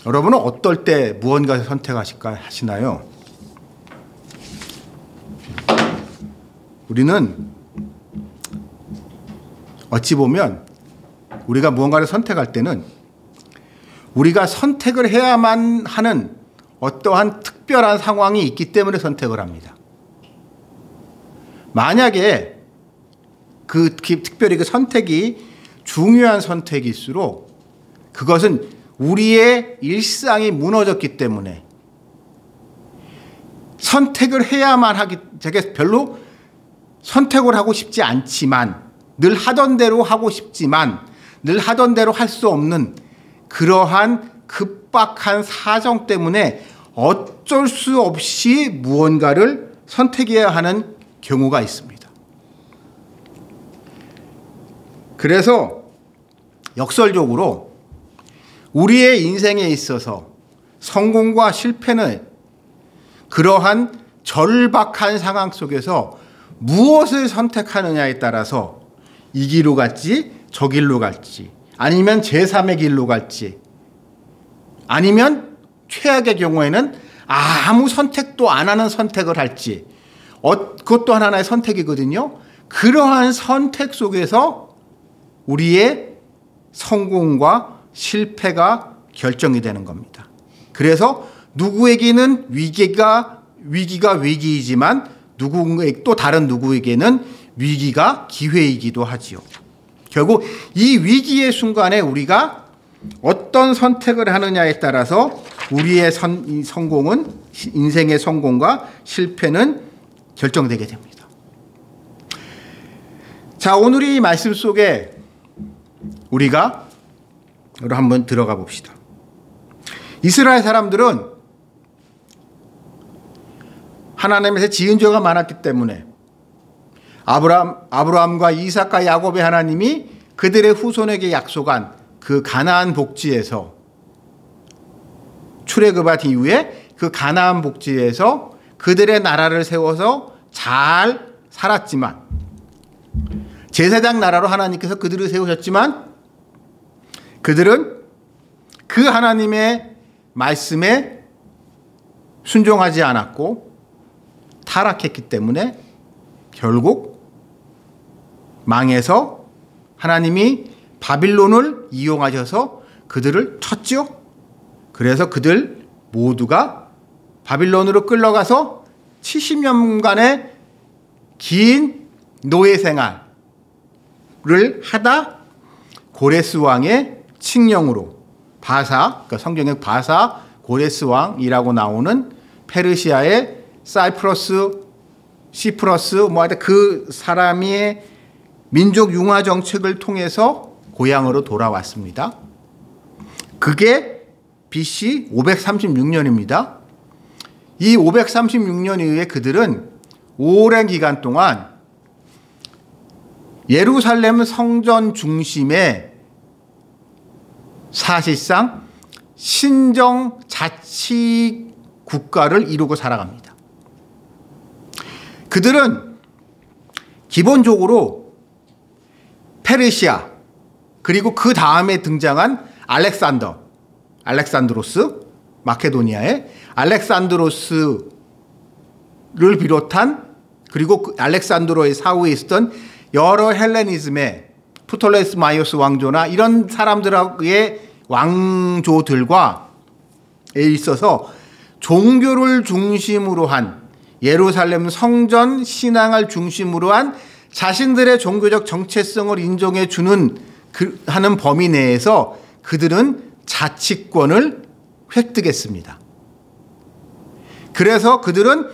여러분은 어떨 때 무언가를 선택하시나요? 우리는 어찌 보면 우리가 무언가를 선택할 때는 우리가 선택을 해야만 하는 어떠한 특별한 상황이 있기 때문에 선택을 합니다. 만약에 특별히 그 선택이 중요한 선택일수록 그것은 우리의 일상이 무너졌기 때문에 선택을 해야만 되게 별로 선택을 하고 싶지 않지만 늘 하던 대로 하고 싶지만 늘 하던 대로 할 수 없는 그러한 급박한 사정 때문에 어쩔 수 없이 무언가를 선택해야 하는 경우가 있습니다. 그래서 역설적으로 우리의 인생에 있어서 성공과 실패는 그러한 절박한 상황 속에서 무엇을 선택하느냐에 따라서 이 길로 갈지 저 길로 갈지 아니면 제3의 길로 갈지 아니면 최악의 경우에는 아무 선택도 안 하는 선택을 할지 그것도 하나의 선택이거든요. 그러한 선택 속에서 우리의 성공과 실패가 결정이 되는 겁니다. 그래서 누구에게는 위기가 위기이지만 또 다른 누구에게는 위기가 기회이기도 하지요. 결국 이 위기의 순간에 우리가 어떤 선택을 하느냐에 따라서 우리의 성공은 인생의 성공과 실패는 결정되게 됩니다. 자, 오늘 이 말씀 속에 우리가 한번 들어가 봅시다. 이스라엘 사람들은 하나님에서 지은 죄가 많았기 때문에 아브라함과 이삭과 야곱의 하나님이 그들의 후손에게 약속한 그 가나안 복지에서 출애굽한 이후에 그 가나안 복지에서 그들의 나라를 세워서 잘 살았지만 제사장 나라로 하나님께서 그들을 세우셨지만 그들은 그 하나님의 말씀에 순종하지 않았고 타락했기 때문에 결국 망해서 하나님이 바빌론을 이용하셔서 그들을 쳤죠. 그래서 그들 모두가 바빌론으로 끌려가서 70년간의 긴 노예 생활을 하다 고레스 왕의 칙령으로 그러니까 성경에 바사 고레스 왕이라고 나오는 페르시아의 시프러스 그 사람의 민족 융화 정책을 통해서 고향으로 돌아왔습니다. 그게 BC 536년입니다. 이 536년 이후에 그들은 오랜 기간 동안 예루살렘 성전 중심의 사실상 신정 자치 국가를 이루고 살아갑니다. 그들은 기본적으로 페르시아 그리고 그 다음에 등장한 알렉산드로스 마케도니아의 알렉산드로스를 비롯한 그리고 그 알렉산드로의 사후에 있었던 여러 헬레니즘의 프톨레마이오스 왕조나 이런 사람들의 왕조들과 있어서 종교를 중심으로 한 예루살렘 성전 신앙을 중심으로 한 자신들의 종교적 정체성을 인정해 주는 하는 범위 내에서 그들은 자치권을 획득했습니다. 그래서 그들은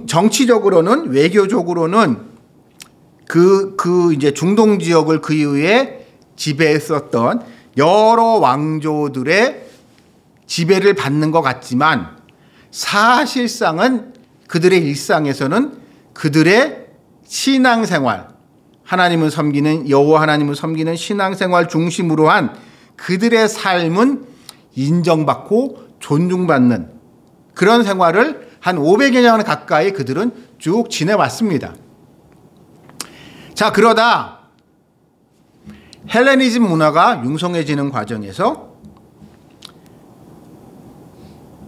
정치적으로는 외교적으로는 이제 중동 지역을 그 이후에 지배했었던 여러 왕조들의 지배를 받는 것 같지만 사실상은 그들의 일상에서는 그들의 신앙생활, 여호와 하나님을 섬기는 신앙생활 중심으로 한 그들의 삶은 인정받고 존중받는 그런 생활을 한 500여 년 가까이 그들은 쭉 지내왔습니다. 자, 그러다 헬레니즘 문화가 융성해지는 과정에서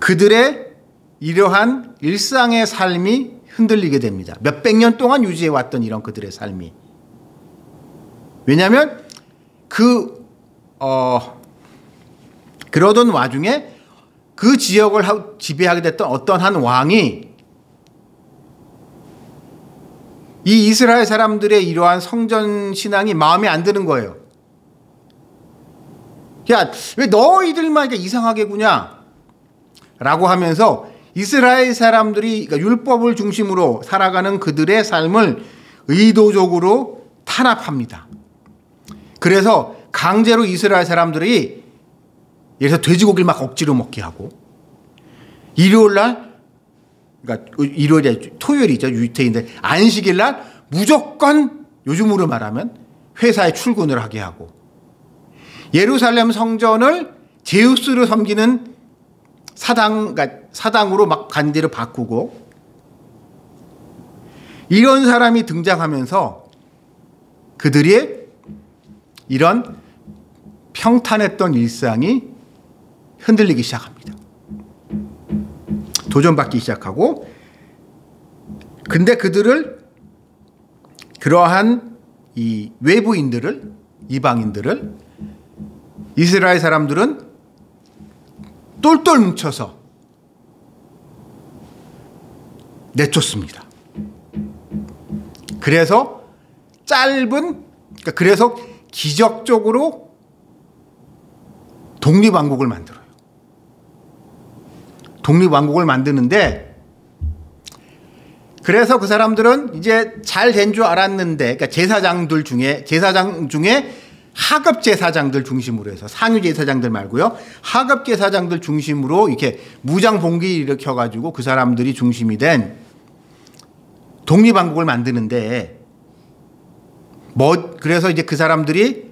그들의 이러한 일상의 삶이 흔들리게 됩니다. 몇백 년 동안 유지해왔던 이런 그들의 삶이. 왜냐하면 그러던 와중에 그 지역을 지배하게 됐던 어떤 한 왕이 이 이스라엘 사람들의 이러한 성전 신앙이 마음에 안 드는 거예요. 야, 왜 너희들만 이상하게 구냐? 라고 하면서 이스라엘 사람들이 그러니까 율법을 중심으로 살아가는 그들의 삶을 의도적으로 탄압합니다. 그래서 강제로 이스라엘 사람들이 예를 들어서 돼지고기를 막 억지로 먹게 하고 일요일 날 그러니까 일요일이 토요일이죠. 유태인데 안식일 날 무조건 요즘으로 말하면 회사에 출근을 하게 하고 예루살렘 성전을 제우스를 섬기는 사당으로 막 반대로 바꾸고 이런 사람이 등장하면서 그들이 이런 평탄했던 일상이 흔들리기 시작합니다. 도전받기 시작하고 근데 그들을 그러한 이 외부인들을 이방인들을 이스라엘 사람들은 똘똘 뭉쳐서 내쫓습니다. 그래서 그래서 기적적으로 독립왕국을 만들어요. 독립왕국을 만드는데 그래서 그 사람들은 이제 잘 된 줄 알았는데 그러니까 제사장 중에 하급 제사장들 중심으로 해서 상위 제사장들 말고요. 하급 제사장들 중심으로 이렇게 무장 봉기를 일으켜 가지고 그 사람들이 중심이 된 독립왕국을 만드는데 그래서 이제 그 사람들이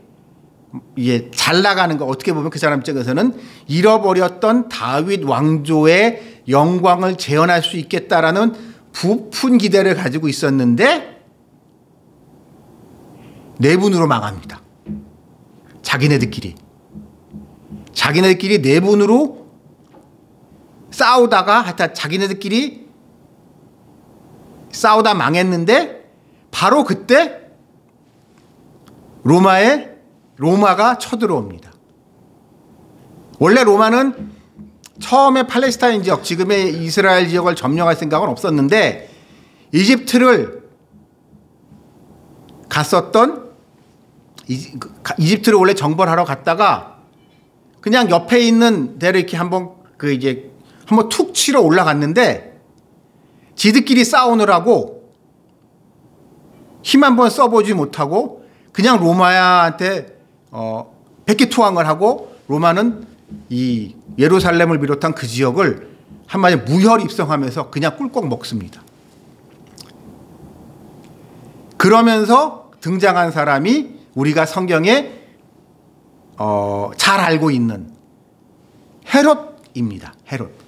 이게 잘 나가는 거 어떻게 보면 그 사람 입장에서는 잃어버렸던 다윗 왕조의 영광을 재현할 수 있겠다라는 부푼 기대를 가지고 있었는데 내분으로 망합니다. 자기네들끼리 내분으로 싸우다가 하여튼 자기네들끼리 싸우다 망했는데 바로 그때 로마가 쳐들어옵니다. 원래 로마는 처음에 팔레스타인 지역, 지금의 이스라엘 지역을 점령할 생각은 없었는데 이집트를 원래 정벌하러 갔다가 그냥 옆에 있는 데를 이렇게 한번 툭 치러 올라갔는데 지들끼리 싸우느라고 힘 한번 써보지 못하고 그냥 로마한테 백기투항을 하고 로마는 이 예루살렘을 비롯한 그 지역을 한마디로 무혈 입성하면서 그냥 꿀꺽 먹습니다. 그러면서 등장한 사람이 우리가 성경에 잘 알고 있는 헤롯입니다.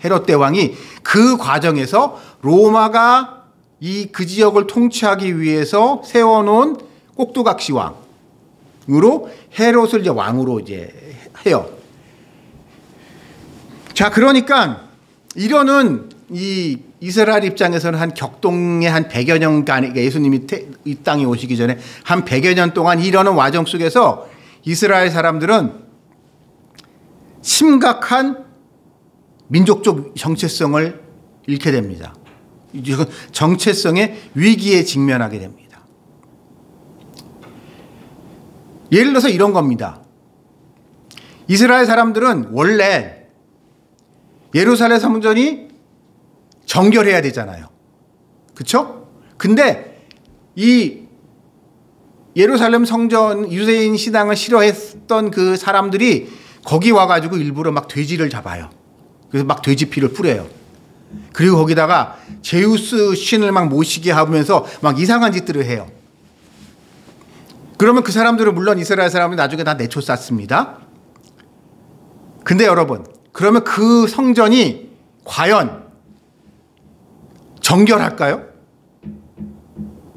헤롯 대왕이 그 과정에서 로마가 그 지역을 통치하기 위해서 세워놓은 꼭두각시 왕으로 헤롯을 이제 왕으로 이제 해요. 자, 그러니까 이러는 이 이스라엘 입장에서는 한 격동의 한 100여 년간 예수님이 이 땅에 오시기 전에 한 100여 년 동안 이러는 와정 속에서 이스라엘 사람들은 심각한 민족적 정체성을 잃게 됩니다. 정체성의 위기에 직면하게 됩니다. 예를 들어서 이런 겁니다. 이스라엘 사람들은 원래 예루살렘 성전이 정결해야 되잖아요. 그렇죠? 근데 이 예루살렘 성전 유대인 신앙을 싫어했던 그 사람들이 거기 와가지고 일부러 막 돼지를 잡아요. 그래서 막 돼지 피를 뿌려요. 그리고 거기다가 제우스 신을 막 모시게 하면서 막 이상한 짓들을 해요. 그러면 그 사람들은 물론 이스라엘 사람이 나중에 다 내쫓았습니다. 근데 여러분, 그러면 그 성전이 과연 정결할까요?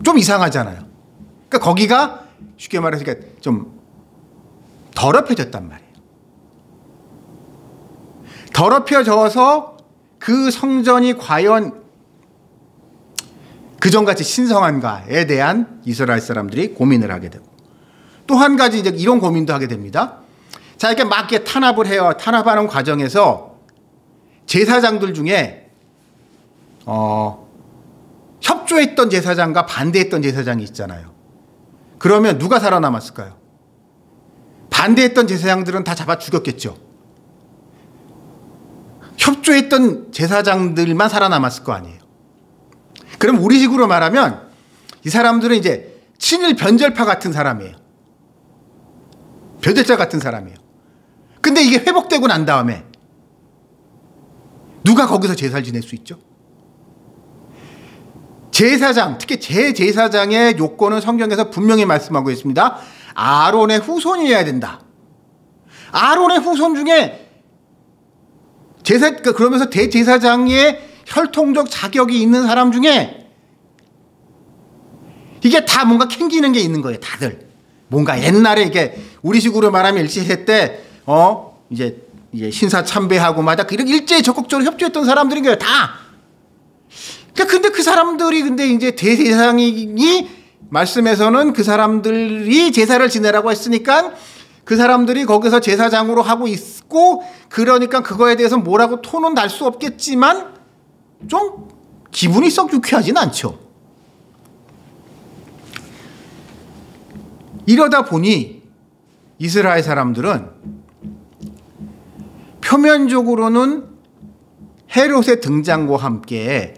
좀 이상하잖아요. 그러니까 거기가 쉽게 말해서 좀 더럽혀졌단 말이에요. 더럽혀져서 그 성전이 과연 그전같이 신성한가에 대한 이스라엘 사람들이 고민을 하게 되고, 또 한 가지 이제 이런 고민도 하게 됩니다. 자, 이렇게 막 이렇게 탄압을 해요. 탄압하는 과정에서 제사장들 중에 협조했던 제사장과 반대했던 제사장이 있잖아요. 그러면 누가 살아남았을까요? 반대했던 제사장들은 다 잡아 죽였겠죠. 협조했던 제사장들만 살아남았을 거 아니에요. 그럼 우리식으로 말하면 이 사람들은 이제 친일 변절파 같은 사람이에요. 변절자 같은 사람이에요. 근데 이게 회복되고 난 다음에 누가 거기서 제사를 지낼 수 있죠? 제사장, 특히 제사장의 요건은 성경에서 분명히 말씀하고 있습니다. 아론의 후손이어야 된다. 아론의 후손 중에 그러면서 대제사장의 혈통적 자격이 있는 사람 중에 이게 다 뭔가 캥기는 게 있는 거예요. 다들 뭔가 옛날에 이게 우리식으로 말하면 일제시대 때 이제 신사 참배하고 마다 이렇게 일제히 적극적으로 협조했던 사람들인 거예요. 다. 근데 그 사람들이 근데 이제 대제사장이 말씀에서는 그 사람들이 제사를 지내라고 했으니까 그 사람들이 거기서 제사장으로 하고 있고, 그러니까 그거에 대해서 뭐라고 토는 날 수 없겠지만 좀 기분이 썩 유쾌하진 않죠. 이러다 보니 이스라엘 사람들은 표면적으로는 헤롯의 등장과 함께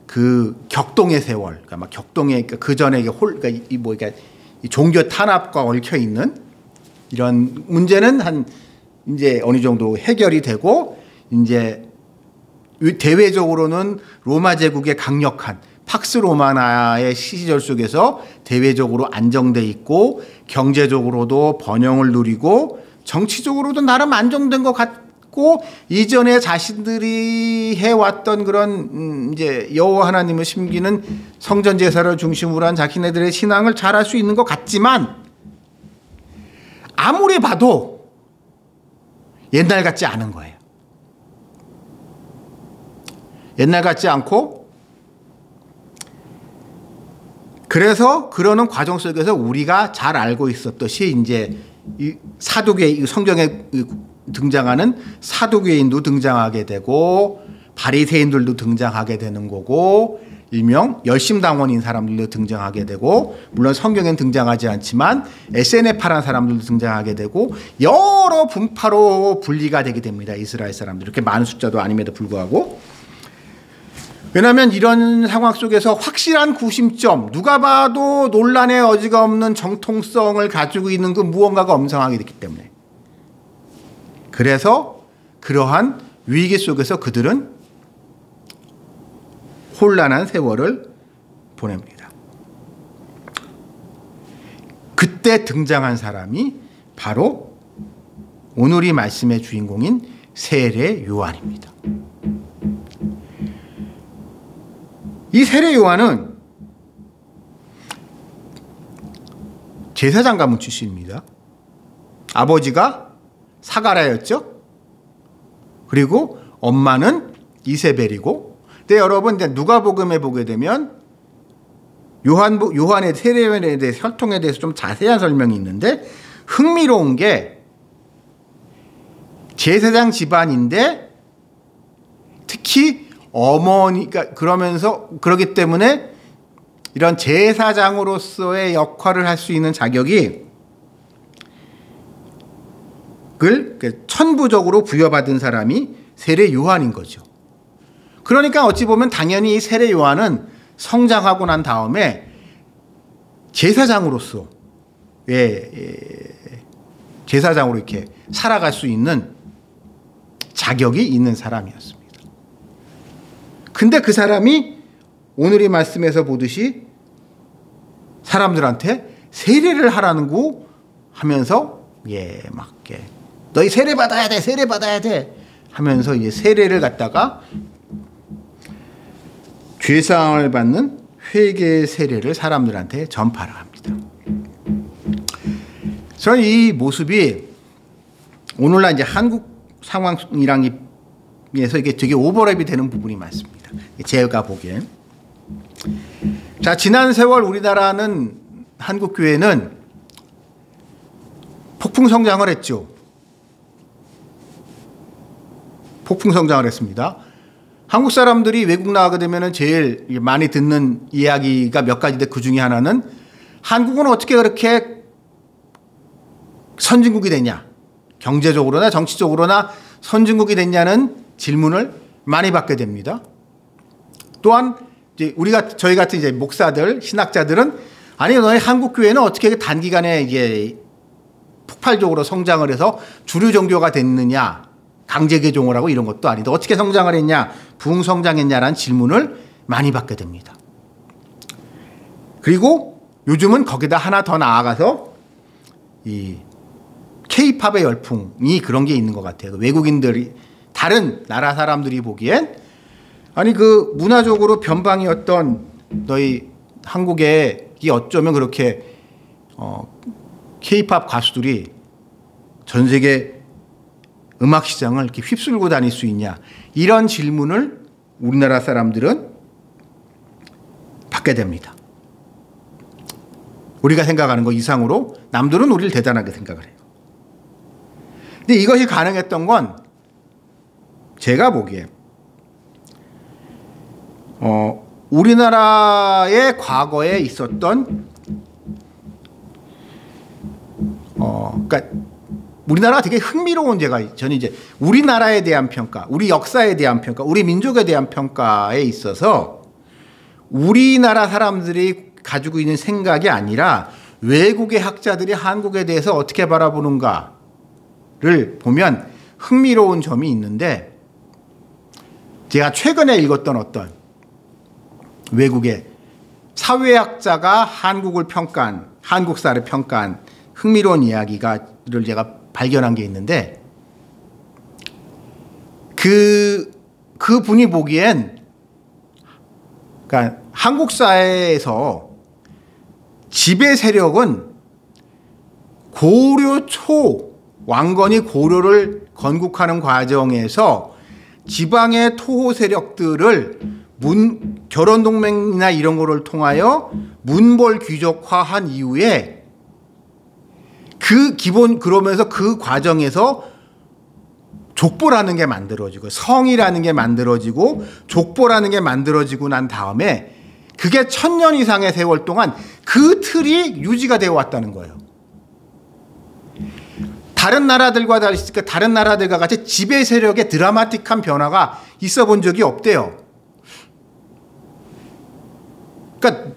그 격동의 세월, 그러니까 막 격동의 그 전에 그러니까 이 종교 탄압과 얽혀 있는 이런 문제는 이제 어느 정도 해결이 되고, 이제 대외적으로는 로마 제국의 강력한 팍스 로마나의 시절 속에서 대외적으로 안정돼 있고, 경제적으로도 번영을 누리고, 정치적으로도 나름 안정된 것 같고, 이전에 자신들이 해왔던 그런 이제 여호와 하나님을 섬기는 성전 제사를 중심으로 한 자기네들의 신앙을 잘할 수 있는 것 같지만, 아무리 봐도 옛날 같지 않은 거예요. 옛날 같지 않고, 그래서 그러는 과정 속에서 우리가 잘 알고 있었듯이 이제 이 사두개, 성경에 등장하는 사두개인도 등장하게 되고, 바리새인들도 등장하게 되는 거고, 일명 열심당원인 사람들도 등장하게 되고, 물론 성경엔 등장하지 않지만 SNF파라는 사람들도 등장하게 되고, 여러 분파로 분리가 되게 됩니다. 이스라엘 사람들. 이렇게 많은 숫자도 아님에도 불구하고. 왜냐하면 이런 상황 속에서 확실한 구심점, 누가 봐도 논란의 여지가 없는 정통성을 가지고 있는 그 무언가가 엄성하게 됐기 때문에. 그래서 그러한 위기 속에서 그들은 혼란한 세월을 보냅니다. 그때 등장한 사람이 바로 오늘 이 말씀의 주인공인 세례 요한입니다. 이 세례 요한은 제사장 가문 출신입니다. 아버지가 사가랴였죠. 그리고 엄마는 이세벨이고, 근데 여러분 누가복음에 보게 되면 요한의 세례 요한에 대해서 혈통에 대해서 좀 자세한 설명이 있는데, 흥미로운 게 제사장 집안인데 특히 어머니가 그러면서 그러기 때문에 이런 제사장으로서의 역할을 할 수 있는 자격이 천부적으로 부여받은 사람이 세례 요한인 거죠. 그러니까 어찌 보면 당연히 이 세례 요한은 성장하고 난 다음에 제사장으로서 제사장으로 이렇게 살아갈 수 있는 자격이 있는 사람이었습니다. 근데 그 사람이 오늘 이 말씀에서 보듯이 사람들한테 세례를 하라는 거 하면서 막 너희 세례 받아야 돼, 세례 받아야 돼 하면서 이제 세례를 갖다가 죄사함을 받는 회개 세례를 사람들한테 전파를 합니다. 저는 이 모습이 오늘날 이제 한국 상황이랑 이게 되게 오버랩이 되는 부분이 많습니다. 제가 보기엔. 자, 지난 세월 우리나라는 한국교회는 폭풍 성장을 했죠. 폭풍 성장을 했습니다. 한국 사람들이 외국 나가게 되면 제일 많이 듣는 이야기가 몇 가지인데 그 중에 하나는 한국은 어떻게 그렇게 선진국이 됐냐, 경제적으로나 정치적으로나 선진국이 됐냐는 질문을 많이 받게 됩니다. 또한 이제 저희 같은 이제 목사들, 신학자들은 아니 너희 한국 교회는 어떻게 단기간에 이게 폭발적으로 성장을 해서 주류 종교가 됐느냐, 강제 개종을 하고 이런 것도 아닌데 어떻게 성장을 했냐, 부흥 성장했냐라는 질문을 많이 받게 됩니다. 그리고 요즘은 거기다 하나 더 나아가서 이 K-팝의 열풍이 그런 게 있는 것 같아요. 외국인들이, 다른 나라 사람들이 보기엔 아니 그 문화적으로 변방이었던 너희 한국에 이 어쩌면 그렇게 K-팝 가수들이 전 세계 음악 시장을 이렇게 휩쓸고 다닐 수 있냐, 이런 질문을 우리나라 사람들은 받게 됩니다. 우리가 생각하는 것 이상으로 남들은 우리를 대단하게 생각을 해요. 근데 이것이 가능했던 건 제가 보기에 우리나라의 과거에 있었던 그러니까 우리나라가 되게 흥미로운, 저는 이제 우리나라에 대한 평가, 우리 역사에 대한 평가, 우리 민족에 대한 평가에 있어서 우리나라 사람들이 가지고 있는 생각이 아니라 외국의 학자들이 한국에 대해서 어떻게 바라보는가를 보면 흥미로운 점이 있는데, 제가 최근에 읽었던 어떤 외국의 사회학자가 한국을 평가한, 한국사를 평가한 흥미로운 이야기를 제가 발견한 게 있는데, 그 분이 보기엔 그러니까 한국 사회에서 지배 세력은 고려 초 왕건이 고려를 건국하는 과정에서 지방의 토호 세력들을 결혼 동맹이나 이런 거를 통하여 문벌 귀족화한 이후에 그러면서 그 과정에서 족보라는 게 만들어지고 성이라는 게 만들어지고 족보라는 게 만들어지고 난 다음에 그게 1000년 이상의 세월 동안 그 틀이 유지가 되어 왔다는 거예요. 다른 나라들과 같이 지배 세력의 드라마틱한 변화가 있어 본 적이 없대요. 그러니까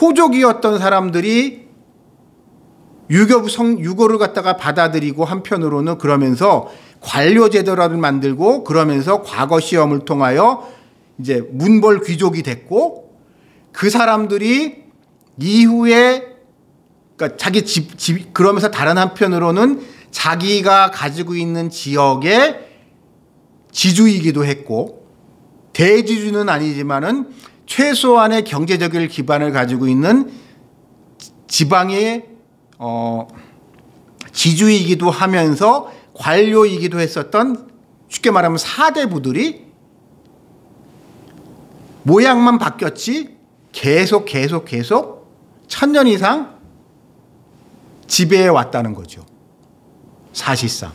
호족이었던 사람들이 유교를 갖다가 받아들이고, 한편으로는 그러면서 관료제도를 만들고, 그러면서 과거 시험을 통하여 이제 문벌 귀족이 됐고, 그 사람들이 이후에 그러니까 그러면서 다른 한편으로는 자기가 가지고 있는 지역의 지주이기도 했고, 대지주는 아니지만은 최소한의 경제적인 기반을 가지고 있는 지방의 지주이기도 하면서 관료이기도 했었던, 쉽게 말하면 사대부들이 모양만 바뀌었지 계속 1000년 이상 지배해 왔다는 거죠, 사실상.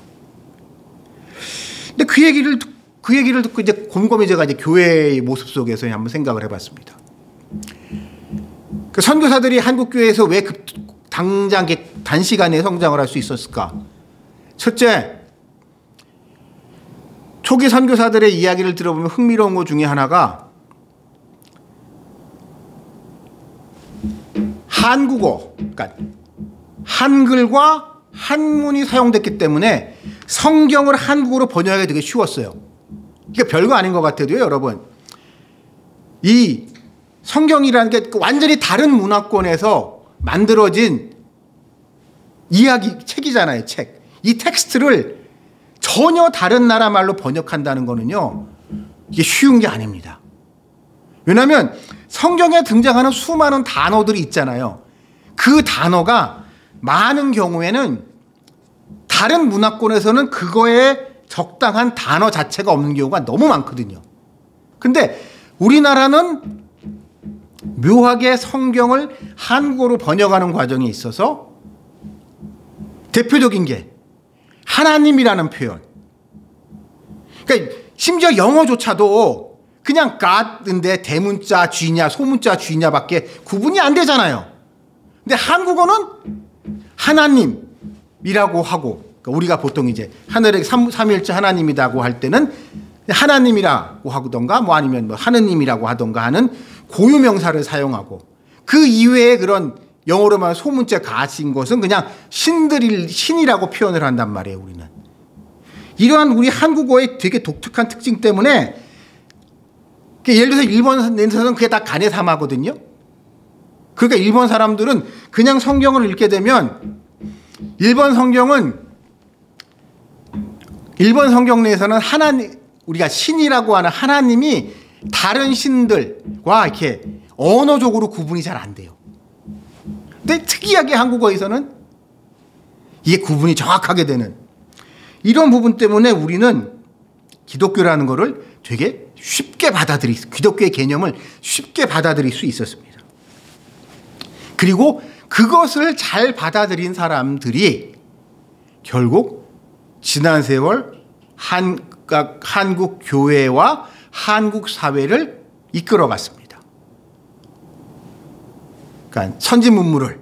근데 그 얘기를 듣고 이제 곰곰이 제가 이제 교회의 모습 속에서 한번 생각을 해봤습니다. 그 선교사들이 한국 교회에서 왜 당장 단시간에 성장을 할 수 있었을까? 첫째, 초기 선교사들의 이야기를 들어보면 흥미로운 것 중에 하나가 한국어, 그러니까 한글과 한문이 사용됐기 때문에 성경을 한국어로 번역하기 되게 쉬웠어요. 이게 별거 아닌 것 같아도요, 여러분. 이 성경이라는 게 완전히 다른 문화권에서 만들어진 책이잖아요, 책. 이 텍스트를 전혀 다른 나라 말로 번역한다는 거는요, 이게 쉬운 게 아닙니다. 왜냐하면 성경에 등장하는 수많은 단어들이 있잖아요. 그 단어가 많은 경우에는 다른 문화권에서는 그거에 적당한 단어 자체가 없는 경우가 너무 많거든요. 근데 우리나라는 묘하게 성경을 한국어로 번역하는 과정에 있어서 대표적인 게 하나님이라는 표현. 그러니까 심지어 영어조차도 그냥 God인데 대문자 G냐 소문자 G냐밖에 구분이 안 되잖아요. 근데 한국어는 하나님이라고 하고, 그러니까 우리가 보통 이제 하늘의 삼위일체 하나님이라고 할 때는 하나님이라고 하던가 뭐 아니면 뭐 하느님이라고 하던가 하는 고유명사를 사용하고, 그 이외에 그런 영어로 말하면 소문자 가신 것은 그냥 신이라고 표현을 한단 말이에요. 우리는 이러한 우리 한국어의 되게 독특한 특징 때문에, 예를 들어서 일본에서는 그게 다 가네사마거든요. 그러니까 일본 사람들은 그냥 성경을 읽게 되면 일본 성경 내에서는 우리가 신이라고 하는 하나님이 다른 신들과 이렇게 언어적으로 구분이 잘 안 돼요. 근데 특이하게 한국어에서는 이게 구분이 정확하게 되는 이런 부분 때문에 우리는 기독교라는 것을 되게 쉽게 기독교의 개념을 쉽게 받아들일 수 있었습니다. 그리고 그것을 잘 받아들인 사람들이 결국 지난 세월 한국 교회와 한국 사회를 이끌어갔습니다. 그러니까 선지문물을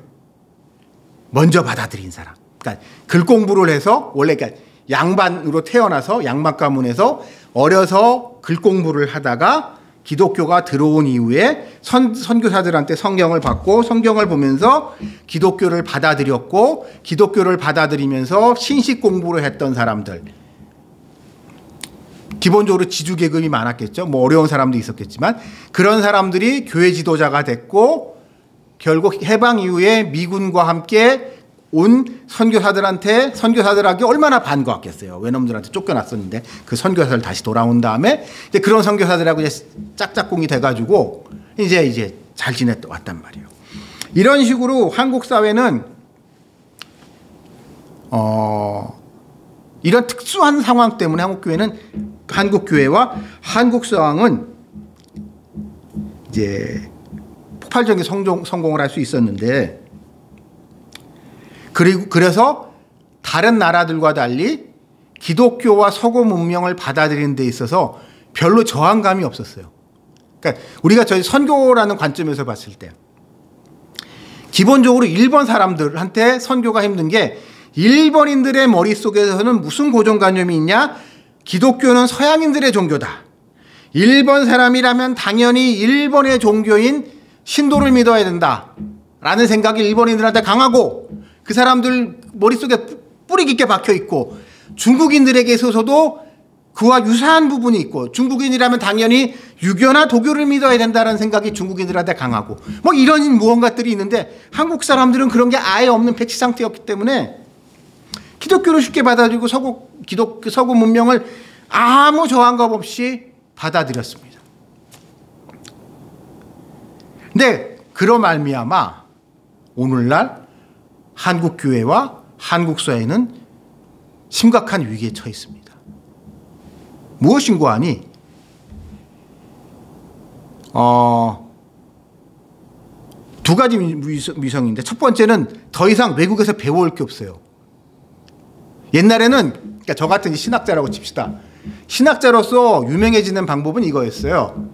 먼저 받아들인 사람. 그러니까 글 공부를 해서 원래 그러니까 양반으로 태어나서 양반 가문에서 어려서 글 공부를 하다가 기독교가 들어온 이후에 선교사들한테 성경을 받고 성경을 보면서 기독교를 받아들였고, 기독교를 받아들이면서 신식 공부를 했던 사람들, 기본적으로 지주계급이 많았겠죠. 뭐 어려운 사람도 있었겠지만 그런 사람들이 교회 지도자가 됐고, 결국 해방 이후에 미군과 함께 온 선교사들에게 얼마나 반가웠겠어요. 외놈들한테 쫓겨났었는데 그 선교사들 다시 돌아온 다음에 이제 그런 선교사들하고 이제 짝짝꿍이 돼가지고 이제 잘 지내왔단 말이에요. 이런 식으로 한국 사회는 이런 특수한 상황 때문에 한국 교회와 한국 상황은 이제 폭발적인 성공을 할 수 있었는데, 그래서 다른 나라들과 달리 기독교와 서구 문명을 받아들이는 데 있어서 별로 저항감이 없었어요. 그러니까 우리가 저희 선교라는 관점에서 봤을 때 기본적으로 일본 사람들한테 선교가 힘든 게, 일본인들의 머릿속에서는 무슨 고정관념이 있냐? 기독교는 서양인들의 종교다. 일본 사람이라면 당연히 일본의 종교인 신도를 믿어야 된다 라는 생각이 일본인들한테 강하고, 그 사람들 머릿속에 뿌리 깊게 박혀 있고, 중국인들에게 있어서도 그와 유사한 부분이 있고, 중국인이라면 당연히 유교나 도교를 믿어야 된다는 생각이 중국인들한테 강하고, 뭐 이런 무언가들이 있는데 한국 사람들은 그런 게 아예 없는 백지 상태였기 때문에 기독교를 쉽게 받아들이고 서구 문명을 아무 저항감 없이 받아들였습니다. 근데 그로 말미암아 오늘날 한국 교회와 한국 사회는 심각한 위기에 처해 있습니다. 무엇인고 하니 두 가지 위성인데, 첫 번째는 더 이상 외국에서 배워올 게 없어요. 옛날에는, 그러니까 저 같은 신학자라고 칩시다. 신학자로서 유명해지는 방법은 이거였어요.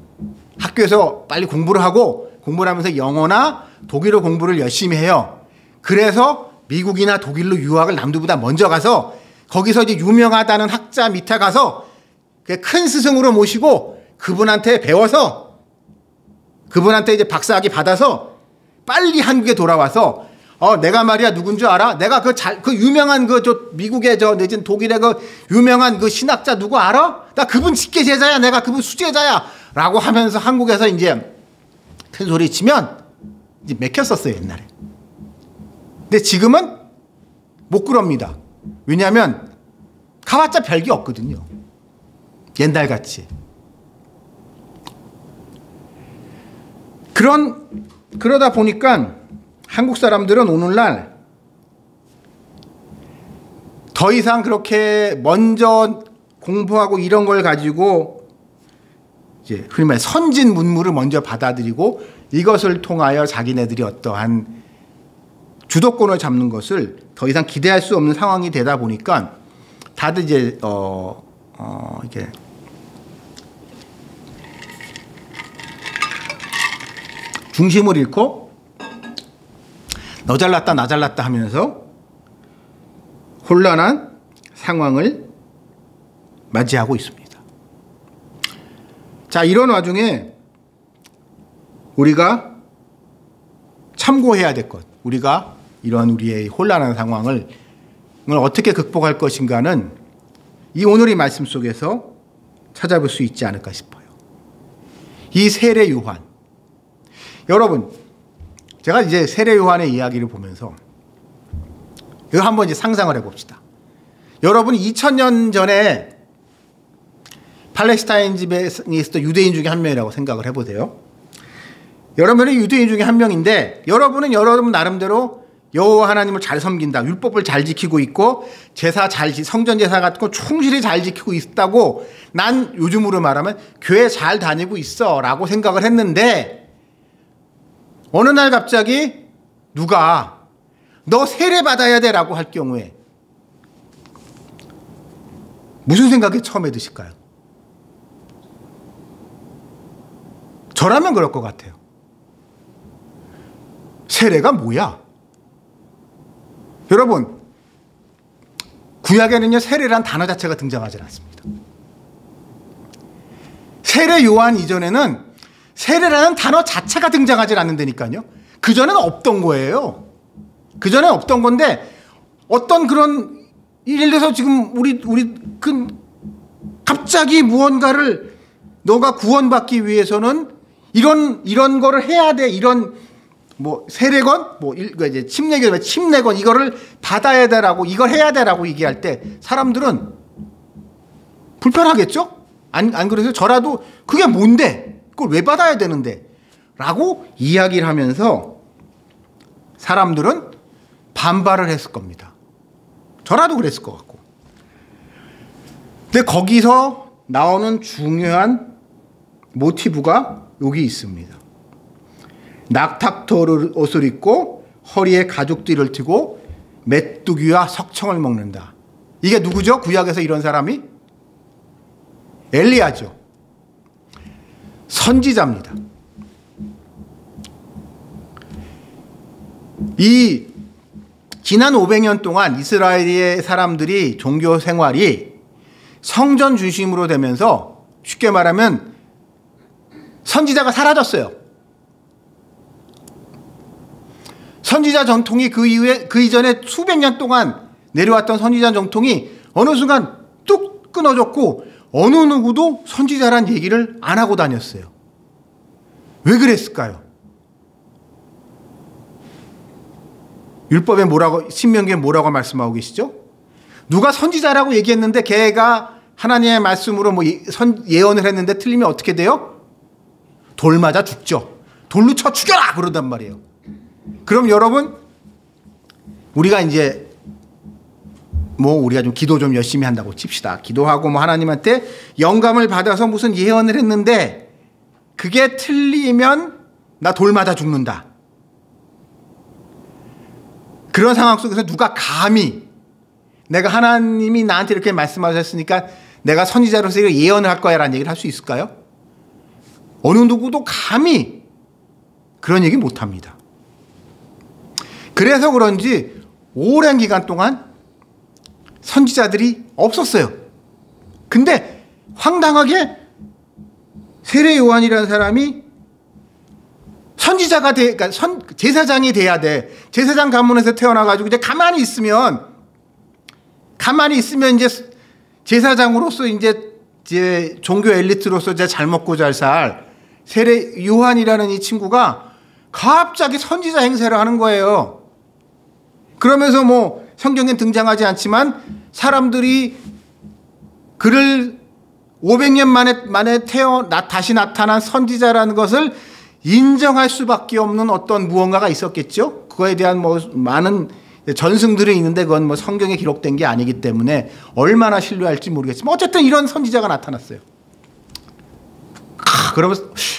학교에서 빨리 공부를 하면서 영어나 독일어 공부를 열심히 해요. 그래서 미국이나 독일로 유학을 남들보다 먼저 가서 거기서 이제 유명하다는 학자 밑에 가서 큰 스승으로 모시고 그분한테 배워서 그분한테 이제 박사학위 받아서 빨리 한국에 돌아와서 내가 말이야 누군 줄 알아? 내가 그 유명한 미국의 내진 독일의 그 유명한 그 신학자 누구 알아? 나 그분 직계 제자야. 내가 그분 수제자야. 라고 하면서 한국에서 이제 큰 소리 치면 이제 맥혔었어요, 옛날에. 근데 지금은 못 그럽니다. 왜냐하면 가봤자 별게 없거든요. 옛날같이. 그러다 보니까 한국 사람들은 오늘날 더 이상 그렇게 먼저 공부하고 이런 걸 가지고 이제 흔히 말해 선진 문물을 먼저 받아들이고 이것을 통하여 자기네들이 어떠한 주도권을 잡는 것을 더 이상 기대할 수 없는 상황이 되다 보니까 다들 이제 이게 중심을 잃고 너 잘났다 나 잘났다 하면서 혼란한 상황을 맞이하고 있습니다. 자, 이런 와중에 우리가 참고해야 될 것, 우리가 이런 우리의 혼란한 상황을 어떻게 극복할 것인가는 이 오늘의 말씀 속에서 찾아볼 수 있지 않을까 싶어요. 이 세례 요한. 여러분, 제가 이제 세례 요한의 이야기를 보면서 이거 한번 이제 상상을 해봅시다. 여러분이 2000년 전에 팔레스타인 집에 있었던 유대인 중에 한 명이라고 생각을 해보세요. 여러분은 유대인 중에 한 명인데 여러분은 여러분 나름대로 여호와 하나님을 잘 섬긴다, 율법을 잘 지키고 있고 제사 성전 제사 같은 거 충실히 잘 지키고 있다고 난 요즘으로 말하면 교회 잘 다니고 있어라고 생각을 했는데 어느 날 갑자기 누가 너 세례 받아야 돼라고 할 경우에 무슨 생각이 처음에 드실까요? 저라면 그럴 것 같아요. 세례가 뭐야? 여러분, 구약에는요 세례란 단어 자체가 등장하지 않습니다. 세례 요한 이전에는 세례라는 단어 자체가 등장하지 않는다니까요. 그전에는 없던 거예요. 그전에 없던 건데 어떤 그런 예를 들어서 지금 우리 갑자기 무언가를 너가 구원받기 위해서는 이런 거를 해야 돼. 이런 뭐 세례건 뭐 이제 침례건 이거를 받아야 되라고 이걸 해야 되라고 얘기할 때 사람들은 불편하겠죠? 안 그래서 저라도 그게 뭔데? 그걸 왜 받아야 되는데? 라고 이야기를 하면서 사람들은 반발을 했을 겁니다. 저라도 그랬을 것 같고. 근데 거기서 나오는 중요한 모티브가 여기 있습니다. 낙탁토 옷을 입고 허리에 가죽띠를 띠고 메뚜기와 석청을 먹는다. 이게 누구죠? 구약에서 이런 사람이? 엘리야죠. 선지자입니다. 이 지난 500년 동안 이스라엘의 사람들이 종교 생활이 성전 중심으로 되면서 쉽게 말하면 선지자가 사라졌어요. 선지자 전통이 그 이전에 수백 년 동안 내려왔던 선지자 전통이 어느 순간 뚝 끊어졌고 어느 누구도 선지자란 얘기를 안 하고 다녔어요. 왜 그랬을까요? 율법에 신명기에 뭐라고 말씀하고 계시죠? 누가 선지자라고 얘기했는데 걔가 하나님의 말씀으로 뭐 예언을 했는데 틀리면 어떻게 돼요? 돌 맞아 죽죠. 돌로 쳐 죽여라! 그러단 말이에요. 그럼 여러분, 우리가 이제 우리가 좀 기도 좀 열심히 한다고 칩시다. 기도하고 하나님한테 영감을 받아서 무슨 예언을 했는데 그게 틀리면 나 돌 맞아 죽는다. 그런 상황 속에서 누가 감히 내가 하나님이 나한테 이렇게 말씀하셨으니까 내가 선지자로서 예언을 할 거야 라는 얘기를 할 수 있을까요? 어느 누구도 감히 그런 얘기 못 합니다. 그래서 그런지 오랜 기간 동안 선지자들이 없었어요. 근데 황당하게 세례 요한이라는 사람이 선지자가 그러니까 제사장이 돼야 돼. 제사장 가문에서 태어나가지고 이제 가만히 있으면 이제 제사장으로서 이제 종교 엘리트로서 이제 잘 먹고 잘 살 세례 요한이라는 이 친구가 갑자기 선지자 행세를 하는 거예요. 그러면서 성경에 등장하지 않지만 사람들이 그를 500년 만에 다시 나타난 선지자라는 것을 인정할 수밖에 없는 어떤 무언가가 있었겠죠. 그거에 대한 많은 전승들이 있는데 그건 뭐 성경에 기록된 게 아니기 때문에 얼마나 신뢰할지 모르겠지만 어쨌든 이런 선지자가 나타났어요.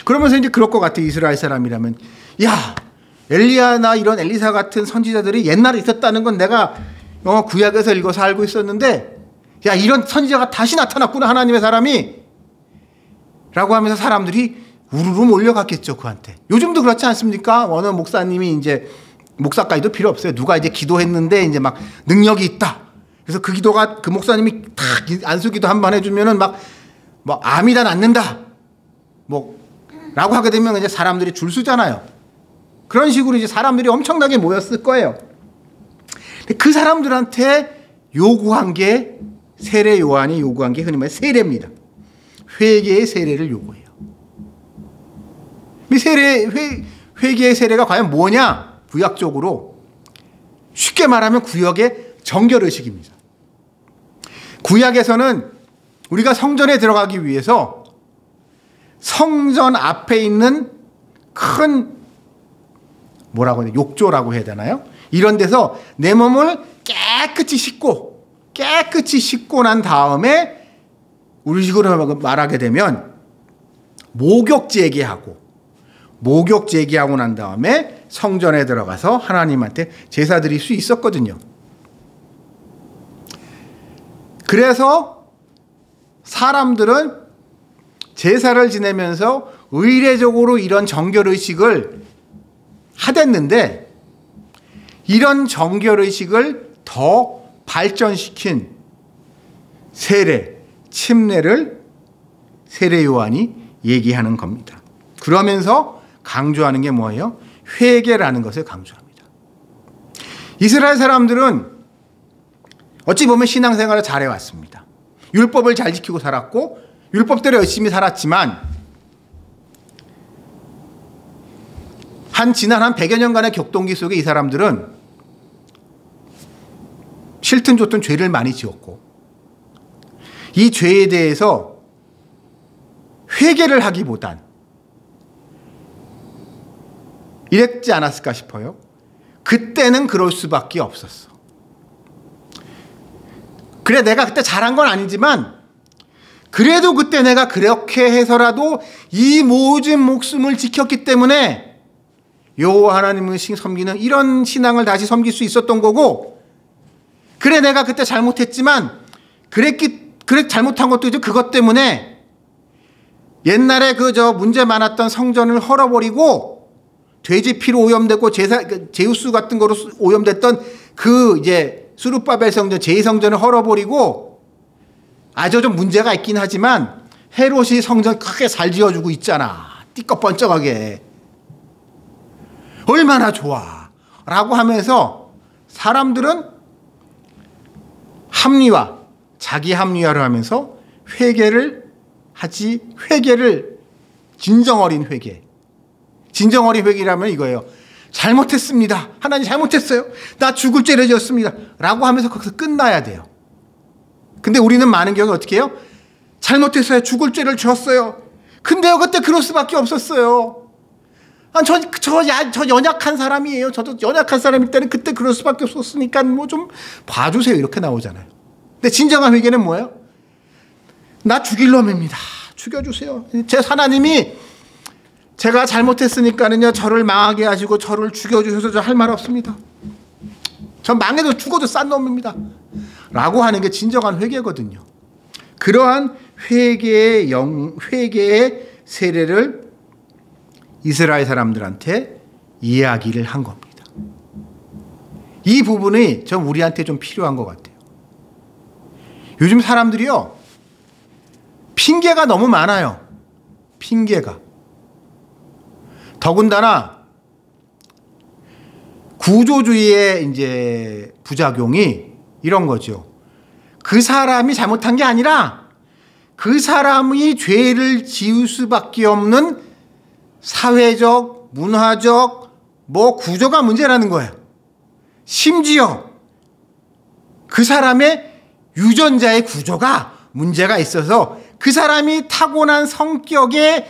그러면서 이제 그럴 것 같아. 이스라엘 사람이라면 야, 엘리야나 이런 엘리사 같은 선지자들이 옛날에 있었다는 건 내가 구약에서 읽어서 알고 있었는데 야, 이런 선지자가 다시 나타났구나, 하나님의 사람이 라고 하면서 사람들이 우르르 몰려갔겠죠, 그한테. 요즘도 그렇지 않습니까? 어느 목사님이 이제 목사까지도 필요 없어요. 누가 이제 기도했는데 이제 막 능력이 있다. 그래서 그 기도가 그 목사님이 탁 안수기도 한번 해주면은 막 암이 다 낫는다. 라고 하게 되면 이제 사람들이 줄 서잖아요. 그런 식으로 이제 사람들이 엄청나게 모였을 거예요. 그 사람들한테 요구한 게 세례 요한이 요구한 게 흔히 말해 세례입니다. 회개의 세례를 요구해요. 이 회개의 세례가 과연 뭐냐? 구약적으로 쉽게 말하면 구약의 정결의식입니다. 구약에서는 우리가 성전에 들어가기 위해서 성전 앞에 있는 큰 뭐라고 해야 되나? 욕조라고 해야 되나요? 이런 데서 내 몸을 깨끗이 씻고 난 다음에 우리식으로 말하게 되면 목욕 제기하고 난 다음에 성전에 들어가서 하나님한테 제사 드릴 수 있었거든요. 그래서 사람들은 제사를 지내면서 의례적으로 이런 정결의식을 하댔는데 이런 정결의식을 더 발전시킨 세례, 침례를 세례 요한이 얘기하는 겁니다. 그러면서 강조하는 게 뭐예요? 회개라는 것을 강조합니다. 이스라엘 사람들은 어찌 보면 신앙생활을 잘해왔습니다. 율법을 잘 지키고 살았고 율법대로 열심히 살았지만 지난 한 100여 년간의 격동기 속에 이 사람들은 싫든 좋든 죄를 많이 지었고 이 죄에 대해서 회개를 하기보단 이랬지 않았을까 싶어요. 그때는 그럴 수밖에 없었어. 그래, 내가 그때 잘한 건 아니지만 그래도 그때 내가 그렇게 해서라도 이 모든 목숨을 지켰기 때문에 여호와 하나님을 섬기는 이런 신앙을 다시 섬길 수 있었던 거고, 그래 내가 그때 잘못했지만 그래 잘못한 것도 이제 그것 때문에 옛날에 문제 많았던 성전을 헐어버리고 돼지 피로 오염되고 제우스 같은 거로 오염됐던 이제 수르바벨 성전 제2성전을 헐어버리고 아주 좀 문제가 있긴 하지만 헤롯이 성전 크게 잘 지어주고 있잖아. 띠꺼번쩍하게. 얼마나 좋아. 라고 하면서 사람들은 자기 합리화를 하면서 회개를 진정어린 회개. 진정어린 회개라면 이거예요. 잘못했습니다. 하나님 잘못했어요. 나 죽을 죄를 지었습니다. 라고 하면서 거기서 끝나야 돼요. 근데 우리는 많은 경우에 어떻게 해요? 잘못했어요. 죽을 죄를 지었어요. 근데요, 그때 그럴 수밖에 없었어요. 저 연약한 사람이에요. 저도 연약한 사람일 때는 그때 그럴 수밖에 없었으니까 뭐 좀 봐주세요. 이렇게 나오잖아요. 근데 진정한 회개는 뭐예요? 나 죽일 놈입니다. 죽여주세요. 제 하나님이 제가 잘못했으니까는요, 저를 망하게 하시고 저를 죽여주셔서 저 할 말 없습니다. 전 망해도 죽어도 싼 놈입니다. 라고 하는 게 진정한 회개거든요. 그러한 회개의 세례를 이스라엘 사람들한테 이야기를 한 겁니다. 이 부분이 전 우리한테 좀 필요한 것 같아요. 요즘 사람들이요, 핑계가 너무 많아요. 핑계가. 더군다나 구조주의의 이제 부작용이 이런 거죠. 그 사람이 잘못한 게 아니라 그 사람이 죄를 지을 수밖에 없는 사회적, 문화적 구조가 문제라는 거예요. 심지어 그 사람의 유전자의 구조가 문제가 있어서 그 사람이 타고난 성격에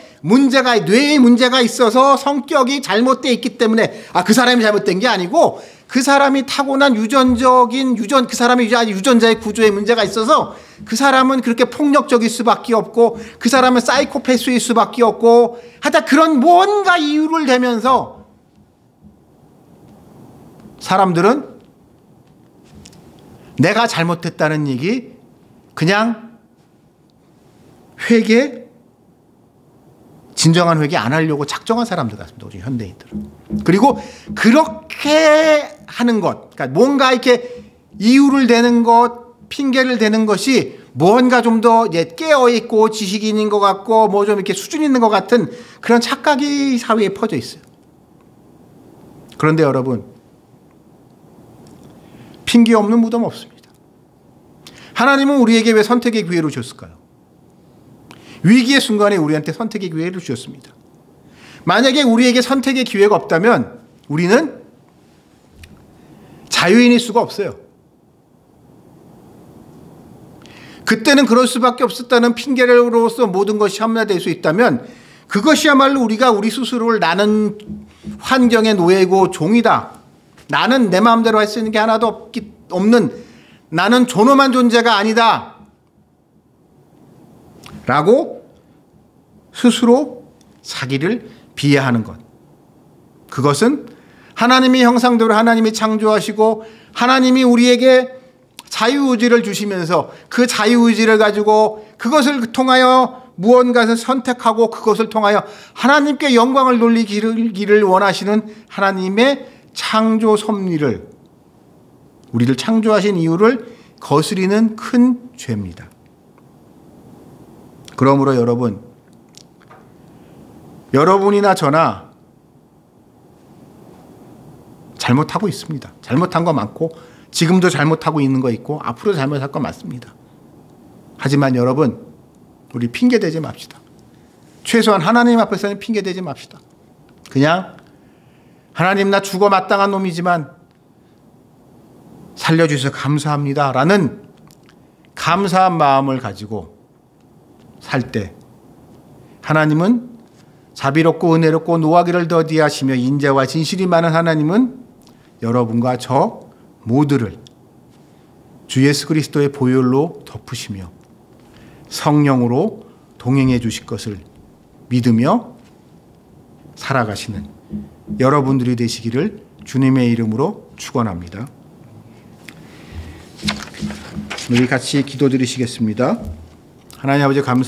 뇌에 문제가 있어서 성격이 잘못되어 있기 때문에 그 사람이 잘못된 게 아니고 그 사람이 타고난 그 사람의 유전자의 구조에 문제가 있어서 그 사람은 그렇게 폭력적일 수밖에 없고 그 사람은 사이코패스일 수밖에 없고 하여튼 그런 뭔가 이유를 대면서 사람들은 내가 잘못했다는 얘기 그냥 진정한 회개 안 하려고 작정한 사람들 같습니다. 우리 현대인들은. 그리고 그렇게 하는 것, 그러니까 뭔가 이렇게 이유를 대는 것, 핑계를 대는 것이 뭔가 좀 더 깨어있고 지식이 있는 것 같고 뭐 좀 이렇게 수준 있는 것 같은 그런 착각이 사회에 퍼져 있어요. 그런데 여러분, 핑계 없는 무덤 없습니다. 하나님은 우리에게 왜 선택의 기회를 주셨을까요? 위기의 순간에 우리한테 선택의 기회를 주셨습니다. 만약에 우리에게 선택의 기회가 없다면 우리는 자유인일 수가 없어요. 그때는 그럴 수밖에 없었다는 핑계로서 모든 것이 합리화될 수 있다면 그것이야말로 우리가 우리 스스로를 나는 환경의 노예고 종이다. 나는 내 마음대로 할 수 있는 게 하나도 없는 나는 존엄한 존재가 아니다. 라고 스스로 자기를 비하하는 것. 그것은 하나님의 형상대로 하나님이 창조하시고 하나님이 우리에게 자유의지를 주시면서 그 자유의지를 가지고 그것을 통하여 무언가를 선택하고 그것을 통하여 하나님께 영광을 돌리기를 원하시는 하나님의 창조 섭리를 우리를 창조하신 이유를 거스리는 큰 죄입니다. 그러므로 여러분이나 저나 잘못하고 있습니다. 잘못한 거 많고 지금도 잘못하고 있는 거 있고 앞으로 잘못할 거 많습니다. 하지만 여러분, 우리 핑계대지 맙시다. 최소한 하나님 앞에서는 핑계대지 맙시다. 그냥 하나님 나 죽어 마땅한 놈이지만 살려주셔서 감사합니다 라는 감사한 마음을 가지고 살 때 하나님은 자비롭고 은혜롭고 노하기를 더디하시며 인자와 진실이 많은 하나님은 여러분과 저 모두를 주 예수 그리스도의 보혈로 덮으시며 성령으로 동행해 주실 것을 믿으며 살아가시는 여러분들이 되시기를 주님의 이름으로 축원합니다. 우리 같이 기도드리시겠습니다. 하나님 아버지 감사합니다.